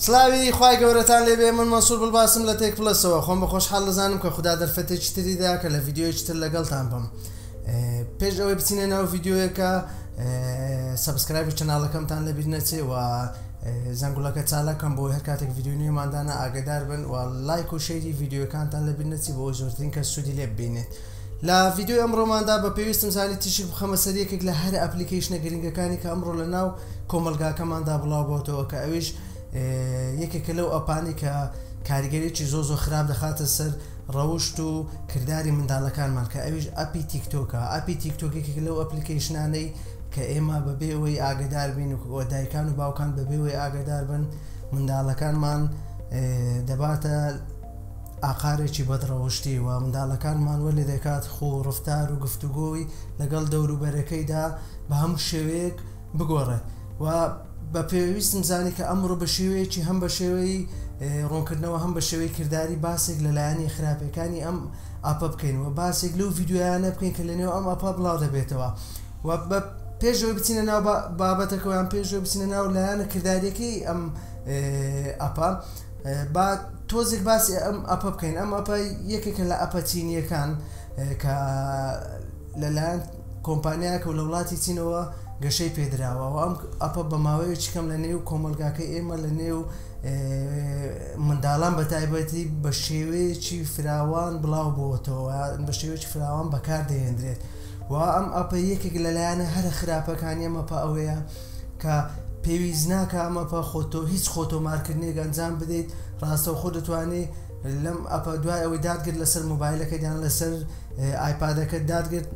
سلاوی خوای گەورەتان لێبێ من مەسوور بڵباسم لە تێک پلەسەوە خۆم بە خۆشحاڵ دەزانم کە خوددا دەرفەتێکی تریدا کە لە ڤیدیۆیەکی تر لەگەڵتان بم. پێش ئەوەی بچینە ناو ڤیدیۆیەکە سەبسکرایب چەناڵەکەمتان لەبیر نەچێ و زەنگوڵەکە چالاکەم بۆ هەر کاتێک ڤیدیۆ نوێماندانە ئاگادار بن و لایک و شەیری ڤیدیۆکانتان لەبیر نەچی بۆ زۆرترین کەس سوودی لێ ببینێت. لە ڤیدیۆ ئەمڕۆماندا بە پێویستم زانی تیشک بخەمە سەر یەکێک لە هەر ئەپلیکیشنە گرنگەکانی کە ئەمڕۆ لە ناو کۆمەلگاکەماندا بڵاو بۆتەوە کە ئەویش یەکێکە لەو ئەپانی کە کاریگەریی زۆ خراپ دەخاتە سەر ڕەوشت و کردداری منداڵەکانمان کە ئەویش ئەپی تیکتۆکە. ئەپی تیکتۆکێک لەو ئەپلیکیشنانەی کە ئێمە بەبێ ئەوەی ئاگدار بین و دایکان و باوکان بەبێ ئەوەی ئاگدار بن منداڵەکانمان دەباتە ئاقارێکی بەدڕەوشتی و منداڵەکانمان وە لێ دەکات خۆ ڕفتار و گفتوگۆی لەگەڵ دەوروبەرەکەیدا بە هەموو شێوەیەک بگۆڕێت و بە پێویستم زانی کە ئەمڕۆ بە شێوەیەکی هەم بە شێوەی ڕوونکردنەوە هەم بە شێوەی کردداری باسێک لەلایەنی خراپەکانی ئەم ئاپە بکەین و باسێک لەو ڤیددیویانە بکەین کە لەنێو ئەم ئاپا بڵاو دەبێتەوە و بە پێشەوەی بچینە ناو بابەتەکەیان پێشەوە بچینە ناو لایەنە کردداریەکەی ئەم ئاپا با تۆزێک باسی ئەم ئاپە بکەین. ئەم ئاپە یەکێکە لە ئاپە چینیەکان کە لەلایەن کۆمپانیاکە و لە وڵاتی چینەوە گەشەی پێدراوە و ئەم ئەپە بە ماوەیەکی کەم لە نێو کۆمەلگاکەی ئێمە لە نێو منداڵان بە تایبەتی بە شێوەیەکی فراوان بڵاو بۆتەوە بە شێوەیەکی فراوان بەکار دەهێنرێت و ئەم ئەپە یەکێک لەلایەنە هەرە خراپەکانی ئەمەپە ئەوەیە کە پێویست ناکە ئەمەپە خۆتۆ هیچ خۆتۆمارکردنێک ئەنجام بدەیت ڕاستەو خۆ دەتوانێت لەم ئەپە دوای ئەوەی دادگرت لەسەر مۆبایلەکەیان لەسەر ئایپادەکە دادگرت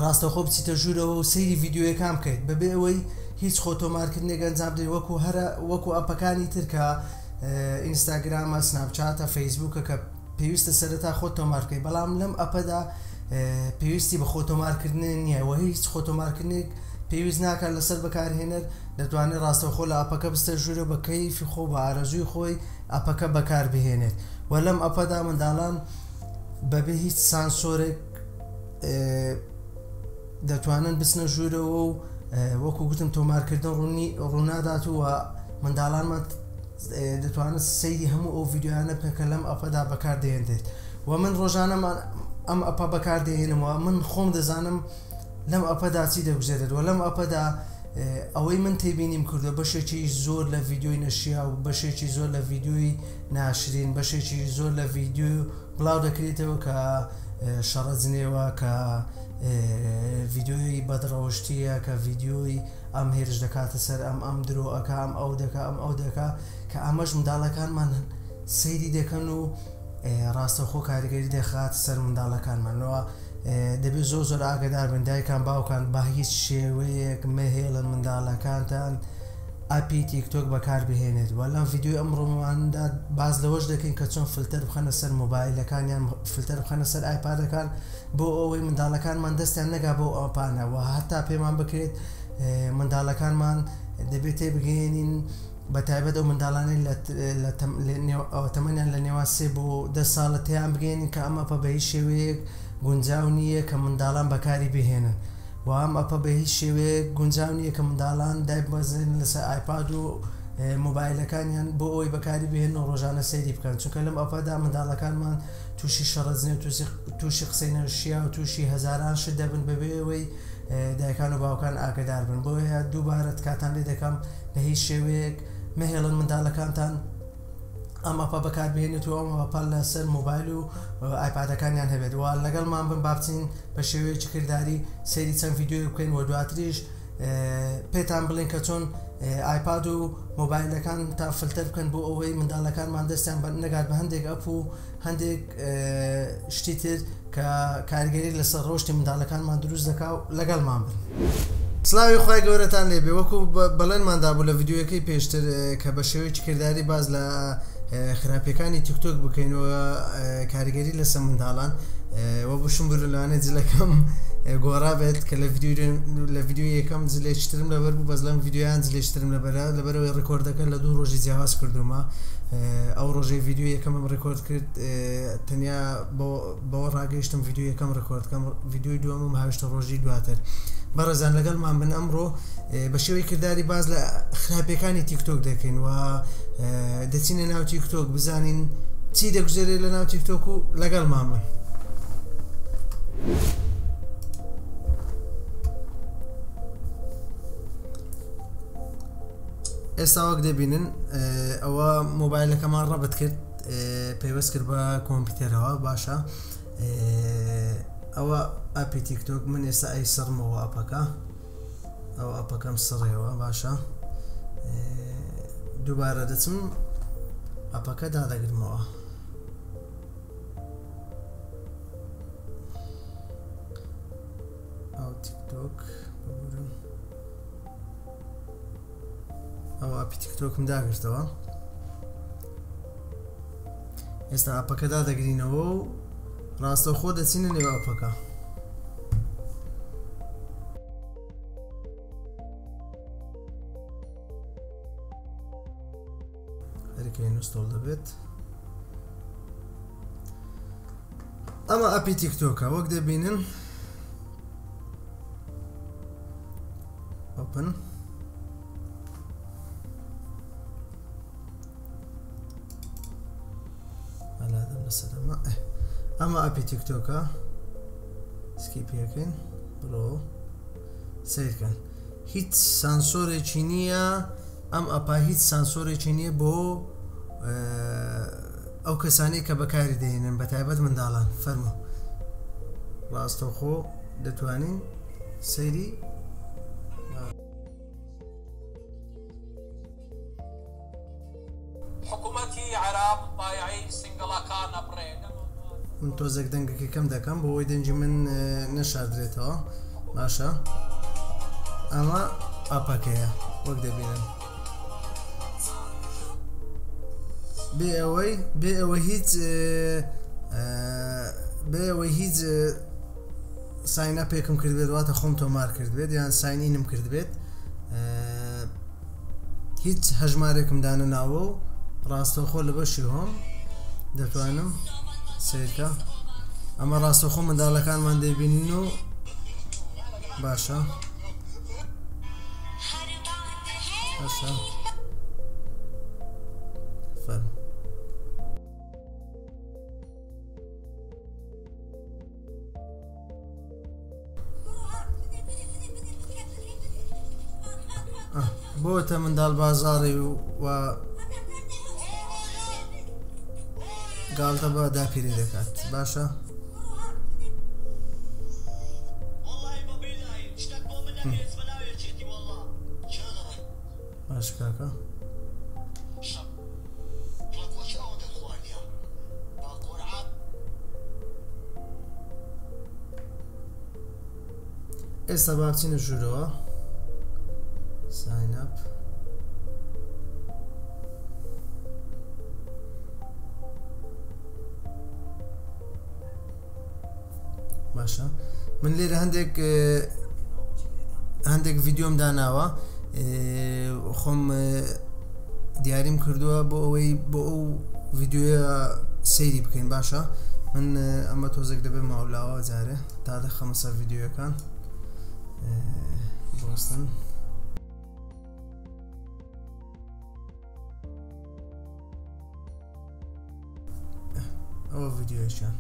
ڕاستەخۆ بچیتە ژوورەوە و سەیری ڤیددیۆیەکان بکەیت بەبێ ئەوەی هیچ خۆتۆمارکردنێک ئەنجام بدەیت وەکو ئەپەکانی تر کە ئینستاگرامە سناپچاتە فەیسبووکە کە پێویستە سەرەتا خۆت تۆمارکەیت بەڵام لەم ئەپەدا پێویستی بە خۆتۆمارکردن نییە و هیچ خۆتۆمارکردنێک پێویست ناکات لەسەر بەکارهێنەر دەتوانێت ڕاستەوخۆ لە ئەپەکە بستە ژوورە بە کەیفی خۆ بە ئارەزووی خۆی ئەپەکە بەکار بهێنێت و لەم ئەپەدا منداڵان بەبێ هیچ سانسۆرێک دەتوانن بچنە ژوورەوە و وەکو گوتم تۆمارکردن ڕوونادات و منداڵانمان دەتوانێت سەیری هەموو ئەو ڤیددیویانە بکەن کە لەم ئەپەدا بەکار دێنرێت و من ڕۆژانەمان ئەم ئەپە بەکار دێنمەوە من خۆم دەزانم لەم ئەپەدا چی دەگوزێرێت و لەم ئەپەدا ئەوەی من تێبینیم کردو بەشێکی زۆر لە ڤیددیۆی نەشیا و بەشێکی زۆر لە ڤیددیۆی ناشرین بەشێکی زۆر لە ڤیددیۆ بڵاو دەکرێتەوە کە شەڕەجنێوە کە ڤیددیۆی بەدڕەوشتیە کە ڤیددیۆی ئەم هێرش دەکاتە سەر ئەم درۆەکە ئەو دەکا کە ئەمەش منداڵەکانمان سەیری دەکەن و ڕاستەخۆ کاریگەری دەخات سەر منداڵەکانمانەوە دەبێت زۆر ئاگدار بن دایکان باوکان بە هیچ شێوەیەک مەهێڵن منداڵەکانتان ئاپی تیکتۆک بەکار بهێنێت و لەم ڤیددیۆی ئەمڕۆماندا باز لەوەش دەکەین کە چۆن فلتەر بخەنە سەر مۆبایلەکانیان فلتەر بخەنە سەر ئایپادەکان بۆ ئەوەی منداڵەکانمان دەستیان نەگا بۆ ئەپانە و هەتا پێمان بکرێت منداڵەکانمان دەبێت تێبگەێنین بە تایبەت ئەو منداڵانەی تەمەنیان لە نێوان 3 بۆ 10 ساڵە تیان بگەێنین کە ئەم ئەپە بە هیچ شێوەیەک گونجاو نییە کە منداڵان بەکاری بهێنن و ئەم ئەپە بە هیچ شێوەیەک گونجاو نییە کە منداڵان دایبەزن لەسەر ئایپاد و مۆبایلەکانیان بۆ ئەوەی بەکاری بهێن و ڕۆژانە سەیری بکەن چونکە لەم ئەپەدا منداڵەکانمان تووشی شەڕەجنێ تووشی قسەی نەشیا و تووشی هەزاران شت دەبن بەبێ ئەوەی دایکان و باوکان ئاگدار بن بۆیە دووبارەت کاتان لێ دەکەم بە هیچ شێوەیەک مەهێڵن منداڵەکانتان ئەم ئەپە بەکار بهێنێت و ئەم ئەپە لەسەر مۆبایل و ئایپادەکانیان هەبێت و لەگەڵمان بن با بچین بە شێوەیەکی کردداری سەیری چەند ڤیددیۆ بکەین و دواتریش پێتان بڵێن کە چۆن ئایپاد و مۆبایلەکان تا فلتەر بکەن بۆ ئەوەی منداڵەکانمان دەستیان نەگات بە هەندێک ئەپ و هەندێک شتی تر کە کاریگەری لەسەر ڕۆشتی منداڵەکانمان دروست دەکا و لەگەڵمان بن. سلاوی خوای گەورەتان لێبێ وەکو بەڵێنماندا بوو لە ڤیددیۆیەکەی پێشتر کە بە شێوەیەکی کردداری باز لە خراپەکانی تیکتۆک بکەینەوە کاریگەری لەسەر منداڵان وە بشم بر لەوانێت جلەکەم گۆڕا بێت کە لە ڤیددیۆ یەکەم جلێشترم لەبەر بوو بەس لەم ڤیددیۆیان جلێشترم لەبەرەوەی ڕێکۆردەکە لە 2 ڕۆژی جیاواز کردومە ئەو ڕۆژەی ڤیددیۆ یەکەمم ڕێکۆرد کرد تەنیا بەوە ڕاگەیشتم ڤیددیۆ یەکەم ڕێکۆردکەم ڤیددیۆی دووەمم هاویشتە ڕۆژی دواتر بەڕێزان لەگەڵمان بن ئەمڕۆ بە شێوەی کردداری باز لە خراپەکانی تیکتۆک دەکەین و دەچینە ناو تیکتۆک بزانین چی دەگوزارێت لە ناو تیکتۆک و لەگەڵمان بن. ئێستا وەک دەبینن ئەوە مۆبایلەکەمان ڕەبت کرد پێوەست کرد بە کۆمپیوتەرەوە باشە ئەوە ئاپی تیکتۆک من ئێستا ئەی سڕمەوە ئەپەکە ئەو ئەپەکەم سڕێەوە باشە دووبارە دەچم ئەپەکە دادەگرمەوە ئەو تیکتۆک ببورم ئەو ئاپی تیکتۆکم داگرتەوە ئێستا ئاپەکە دادەگرینەوە و ڕاستەوخۆ دەچینە نێو ئاپەکە هەرکە ئینستۆڵ دەبێت. ئەمە ئاپی تیکتۆکە وەک دەبینن ئۆپن ئەمە ئاپی تیکتۆکە سکیپیەکەین بڵۆ سیرکەن هیچ سانسۆرێکی نییە ئەم ئەپا هیچ سانسۆرێکی نییە بۆ ئەو کەسانی کە بەکاری دەهێنن بە تایبەت منداڵان فەرمو ڕاستەوخۆ دەتوانین سەیری حکوومەتی عێراق بایعی سنگڵەکان ئەبڕێن من تۆزێک دەنگەکە کەم دەکەم بۆ ئەوەی دەنجی من نەشاردرێتەوە باشە ئەمە ئاپەکەیە وەک دەبینن بێ ئەوەی هیچ ساینە پێکم کرد بێت واتە خۆم تۆمار کرد بێت یان ساینینم کرد بێت هیچ هەژمارێکم دانە ناوە و ڕاستەوخۆ لە بەشی هۆم دەتوانم سیرکە ئەمە ڕاستەوخۆ منداڵەکانمان دەبینین و باشە باشە فەرم بۆتە منداڵ بازاڕی و گاڵتە بە داپیری دەکات باشە باش کاکە ئێستا با بچینە ژوورەوە sign up باشە من لێرە هەندێک ڤیدیۆم داناوە خۆم دیاریم کردووە بۆ ئەو ڤیدیۆە سەیری بکەین باشە من ئەمە تۆزێک دەبێ ماولاوە جارێ تا دەخەمە سەر ڤیدیۆەکان بۆستن ئەوە ڤیدیۆیشان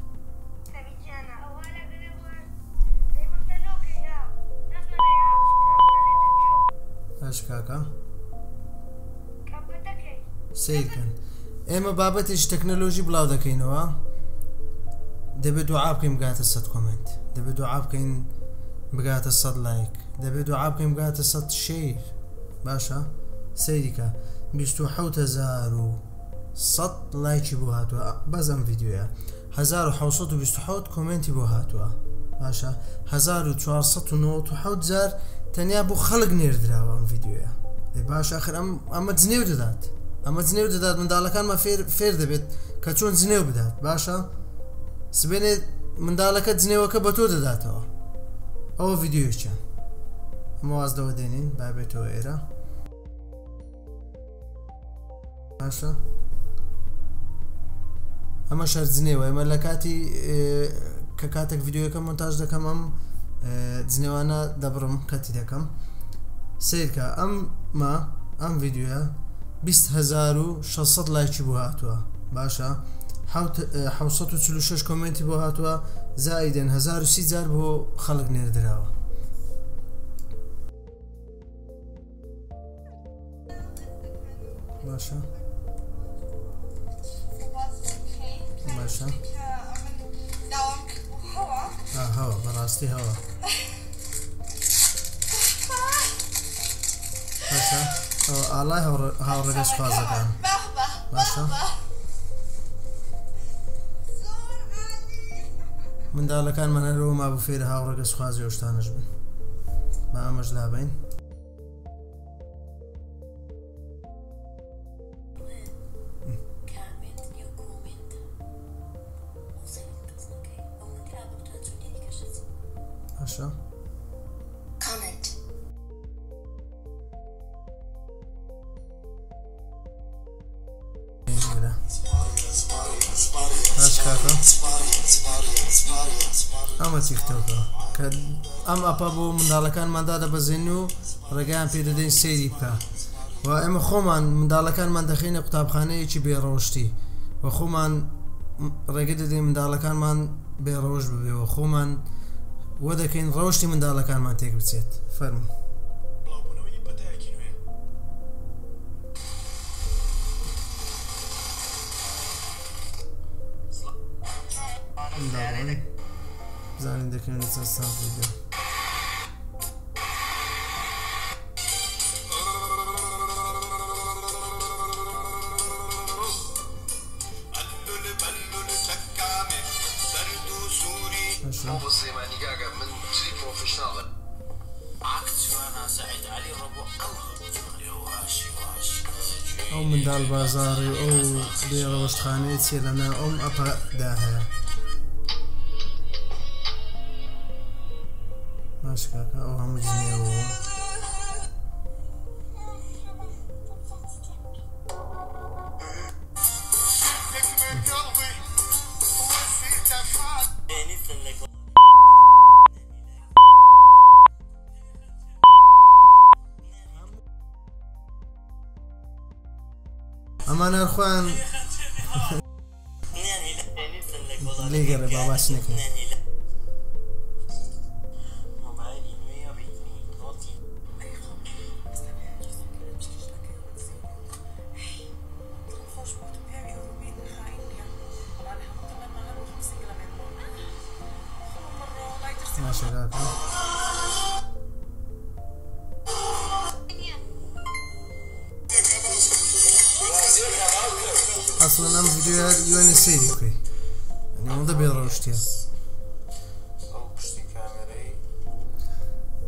باش کاکە سیرکەن ئێمە بابەتێکی تەکنەلۆژی بڵاو دەکەینەوە دەبێت دوعا بکەین بگاتە 100 کۆمنت دەبێت دوعا بکەین بگاتە 100 لایک دەبێت دوعا بکەین بگاتە 100 شیر باشە سەیریکە 27100 لایکی بۆ هاتووە بەس ئەم ڤیدیۆیە 1727 کۆمنتی بۆ هاتووە باشە 1497 جار تەنیا بۆ خەڵک نێردراوە ئەم ڤیدیۆیە باش آخر ئەمە جنێو دەدات ئەمە جنێو دەدات منداڵەکانمە فێر دەبێت کە چۆن جنێو بدات باشە سبێنێ منداڵەکە جنێوەکە بە تۆ دەداتەوە ئەوە ڤیدیۆیچە ئەمە وازدەوە دێنین بابێتەوە ئێرە باشە ئەمە شەر جنێوە ئەمە لە کاتی کە کاتێک ڤیدیۆەکە مۆنتاژ دەکەم جنێوانە دەبڕم کەتی دەکەم سیرکە ئەم ڤیدیۆە 20,600 لایکی بۆ هاتووە باشە 746 کۆمنتی بۆ هاتووە زائیدەن 1030 جار بۆ خەڵک نێردراوە باشە باشە هەوە بەڕاستی هەوە باشە ئالای هاوڕێگە سوپازەکان باشە منداڵەکانمان هەرەوە ما بۆ فێرە هاوڕێگە سوخوازی ئەو شتانەش بن با ئەمەش لابین باشە ئەمە تیکتۆکە کە ئەم ئەپە بۆ منداڵەکانماندا دەبەزێن و ڕێگەیان پێ دەدەین سەیری بکە و ئێمە خۆمان منداڵەکانمان دەخینە قوتابخانەیەکی بێڕەوشتی و خۆمان ڕێگە دەدەین منداڵەکانمان بێڕەوش ببێەوە خۆمان وە دەکەین ڕەوشتی منداڵەکانمان تێک بچێت فەرموو زانین دەکەوێت سەرسان ڤیدیۆ ئەو منداڵ بازاڕی ئەو بێڕەوشتخانەیە چێ لەنا ئەم ئەپەدا هەیە باش کاکە ئەو هەموو جنێوە ئەمان هەرخۆیان لێگەڕێ باباش نەکەن ماشي كاكا اصلا ام فيديو يواني سيدي اوكي يعني مو دبي روشتيا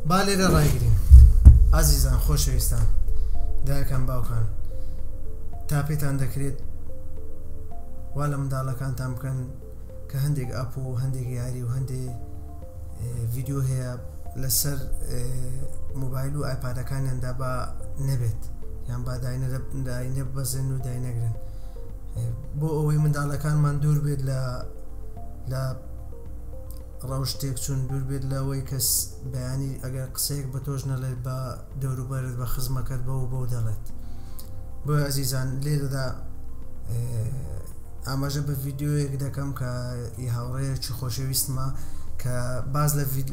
بالي رايقين عزيزان خوشويستان دایکان باوکان تاپێتان دەکرێت وا لە منداڵەکانتان بکەن کە هەندێک ئەپ و هەندێک یاری و هەندێک ڤیدیۆ هەیە لەسەر موبایل و ئایپادەکانیاندا با نەبێت یان با داینە ببەزێن و داینەگرن بۆ ئەوەی منداڵەکانمان دوور بێت لە ڕەوشتێک چون دوور بێت لەوەی کەس بەیانی ئەگەر قسەیەک بە تۆش نەڵێت بە دەوروبەرت بە خزمەکەت بەو دەڵێت بۆ عەزیزان لێرەدا ئاماژە بە ڤیدیۆیەک دەکەم کە هاوڕێیەکی خۆشەویستمە کە باز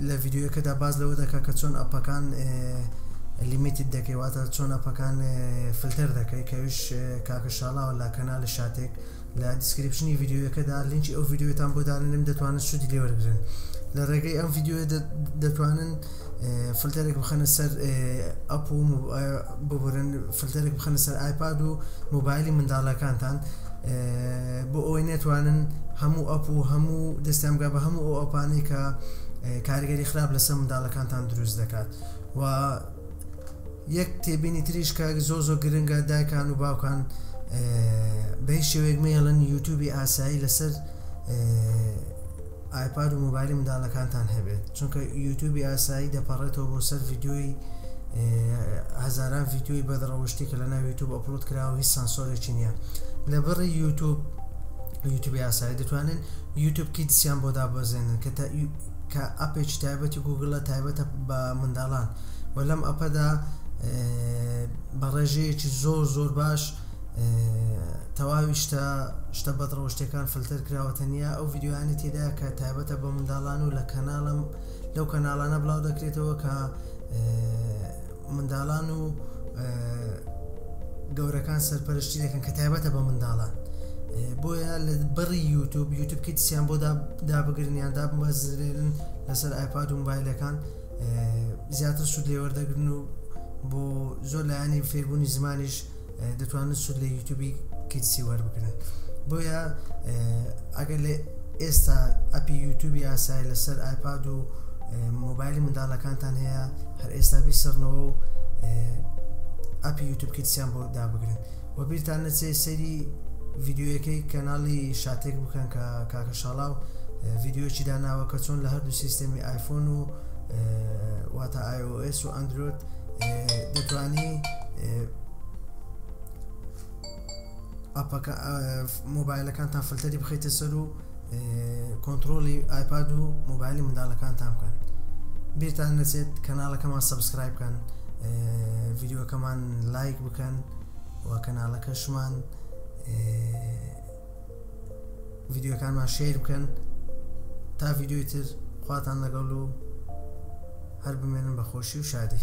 لە ڤیدیۆیەکەدا باز لەوە دەکات کە چۆن ئەپەکان لیمیتت دەکەی واتە چۆن ئەپەکان فلتەر دەکەی کەویش کاکە شاڵاوە لە کەناڵە شاتێک لە دیسکریپشنی ڤیدیۆیەکەدا لینکی ئەو ڤیدیۆتان بۆ دانێنم دەتوانن سوودی لێ وەرگرن لە ڕێگەی ئەم ڤیدیۆ دەتوانن فلتەرێک بخەنە سەر ئەپ و ببورن فلتەرێک بخەنە سەر ئایپاد و مۆبایلی منداڵەکانتان بۆ ئەوەی نێتوانن هەموو ئەپ و هەموو دەستیان بگا بە هەموو ئەو ئەپانەی کە کاریگەری خراپ لەسەر منداڵەکانتان دروست دەکات و یەک تێبینی تریش کە زۆ گرنگە دایکان و باوکان بە هیچ شێوەیەک مێڵن یوتیوبی ئاسایی لەسەر ئایپاد و مۆبایلی منداڵەکانتان هەبێت چونکە یوتیوبی ئاسایی دەپەڕێتەوە بۆ سەر ڤیدیۆی هەزاران ڤیدیۆی بەدڕەوشتی کە لە ناو یوتیوب ئەپلۆد کراوە هیچ سانسۆرێکی نییە لە بڕی یوتیوبی ئاسایی دەتوانن یوتیوب کیدسیان بۆ دابەزێنن کە کە ئەپێکی تایبەتی گوگڵە تایبەتە بە منداڵان و لەم ئەپەدا بە ڕێژەیەکی زۆر باش تەواوی شتە بەدڕەوە شتەکان فلتر کراوەتە نییە ئەو ڤیددیوانی تێدا کە تایبەتە بە منداڵان و لە کەناڵم لەو کەناڵانە بڵاو دەکرێتەوە کە منداڵان و گەورەکان سەرپەرشتی دەکەن کە تایبەتە بە منداڵان بۆیە لە بڕی یوتیوب کیتسیان بۆ دابگرنیان دابمەزرێنن لەسەر ئایپاد و مۆبایلەکان زیاتر سوود لێ وەردەگرن و بۆ زۆر لایانی فێربوونی زمانیش دەتوانن سوود لە یوتیوبی کیتسی وەربگرن بۆیە ئەگەر لێ ئێستا ئەپی یوتیوبی ئاسایی لەسەر ئایپاد و مۆبایلی منداڵەکانتان هەیە هەر ئێستا بیسڕنەوە و ئەپی یوتیوب کیتسیان بۆ دابگرن و بیرتان نەچێ سەیری ڤیددیوەکەی کەناڵی شاتێک بکەن کە کاکە شاڵاو ڤیددیۆکی داناوە کە چۆن لە هەردوو سیستەمی ئایفۆن و واتە iOS و ئەندرۆید دەتوانی مۆبایلەکانتان فلتەری بخەیتە سەر و کۆنتترۆلی ئایپاد و مۆبایلی منداڵەکانتان بکەن بیرتان نەچێت کەناڵەکەمان سەبسکرایب بکەن ڤیددیۆکەمان لایک بکەن و کەناڵەکەشمان ڤیددیۆکانمان شێر بکەن تا ڤیددیۆی تر خواتان لەگەڵ و هەر بمێنن بە خۆشی و شادی